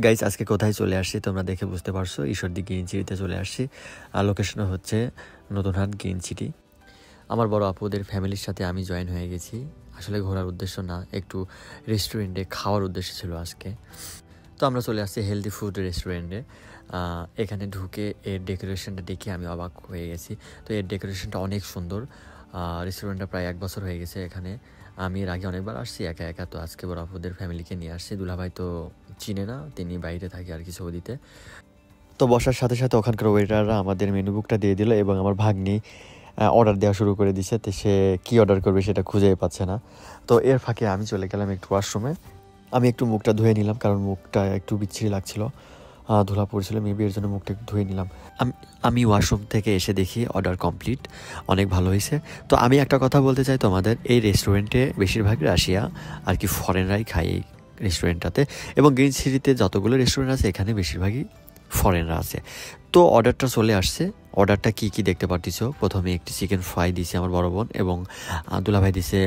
Guys আজকে কোথায় চলে আসছি তোমরা দেখে বুঝতে পারছো, ঈশ্বরদী গ্রিন সিটিতে চলে আসছি। আর লোকেশন হচ্ছে নতুনহাট গ্রিন সিটি। আমার বড় আপুদের ফ্যামিলির সাথে আমি জয়েন হয়ে গেছি। আসলে ঘোরার উদ্দেশ্য না, একটু রেস্টুরেন্টে খাওয়ার উদ্দেশ্য ছিল আজকে। তো আমরা চলে আসছি হেলদি ফুড রেস্টুরেন্টে। এখানে ঢুকে এর ডেকোরেশনটা দেখে আমি অবাক হয়ে গেছি। তো এর ডেকোরেশনটা অনেক সুন্দর। রেস্টুরেন্টটা প্রায় 1 বছর হয়ে গেছে এখানে। আমি এর আগে অনেকবার আসছি একা একা, তো আজকে বড় আপুদের ফ্যামিলিকে নিয়ে আসছি। দুলাভাই তো চিনে না, তিনি বাইরে থাকে আর কি সৌদিতে। তো বসার সাথে সাথে ওখানকার ওয়েটাররা আমাদের মেনু বুকটা দিয়ে দিল এবং আমার ভাগ্নি অর্ডার দেওয়া শুরু করে দিছে। তো সে কী অর্ডার করবে সেটা খুঁজেই পাচ্ছে না। তো এর ফাঁকে আমি চলে গেলাম একটু ওয়াশরুমে। আমি একটু মুখটা ধুয়ে নিলাম, কারণ মুখটা একটু বিচ্ছিরি লাগছিল, ধুলা পড়ছিল মেবি, এর জন্য মুখটা একটু ধুয়ে নিলাম। আমি ওয়াশরুম থেকে এসে দেখি অর্ডার কমপ্লিট, অনেক ভালো হয়েছে। তো আমি একটা কথা বলতে চাই তোমাদের, এই রেস্টুরেন্টে বেশিরভাগ রাশিয়া আর কি ফরেনরাই খায় এই রেস্টুরেন্টটাতে, এবং গ্রিন সিটিতে যতগুলো রেস্টুরেন্ট আছে এখানে বেশিরভাগই ফরেনরা আছে। তো অর্ডারটা চলে আসছে। অর্ডারটা কি কি দেখতে পাচ্ছ, প্রথমে একটি চিকেন ফ্রাই দিছে আমার বড় বোন, এবং দুলাভাই দিছে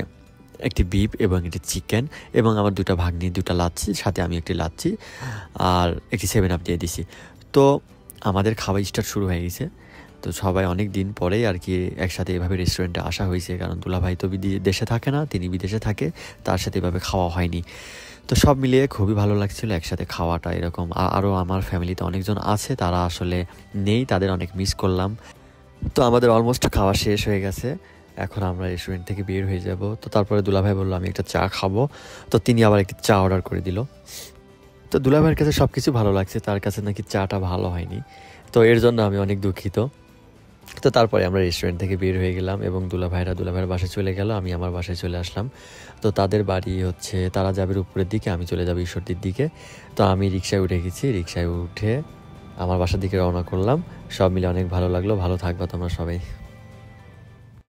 একটি বিফ এবং একটি চিকেন, এবং আমার দুটা ভাগ্নি দুটা লাচ্ছি, সাথে আমি একটি লাচ্ছি আর একটি 7 আপ দিয়ে দিছি। তো আমাদের খাওয়া স্টার্ট শুরু হয়ে গেছে। তো সবাই অনেক দিন পরেই আর কি একসাথে এভাবে রেস্টুরেন্টে আসা হয়েছে, কারণ দুলাভাই তো দেশে থাকে না, তিনি বিদেশে থাকে, তার সাথে এভাবে খাওয়া হয়নি। তো সব মিলিয়ে খুবই ভালো লাগছিল একসাথে খাওয়াটা। এরকম আরও আমার ফ্যামিলিতে অনেকজন আছে, তারা আসলে নেই, তাদের অনেক মিস করলাম। তো আমাদের অলমোস্ট খাওয়া শেষ হয়ে গেছে, এখন আমরা রেস্টুরেন্ট থেকে বের হয়ে যাব। তো তারপরে দুলাভাই বললো আমি একটা চা খাবো, তো তিনি আবার একটি চা অর্ডার করে দিল। তো দুলাভাইয়ের কাছে সব কিছু ভালো লাগছে, তার কাছে নাকি চাটা ভালো হয়নি, তো এর জন্য আমি অনেক দুঃখিত। তো তারপরে আমরা রেস্টুরেন্ট থেকে বের হয়ে গেলাম এবং দুলাভাইয়ের বাসায় চলে গেল, আমি আমার বাসায় চলে আসলাম। তো তাদের বাড়ি হচ্ছে তারা যাবে উপরের দিকে, আমি চলে যাবো ঈশ্বরদীর দিকে। তো আমি রিক্সায় উঠে গেছি, রিক্সায় উঠে আমার বাসার দিকে রওনা করলাম। সব মিলে অনেক ভালো লাগলো। ভালো থাকবা তোমরা সবাই।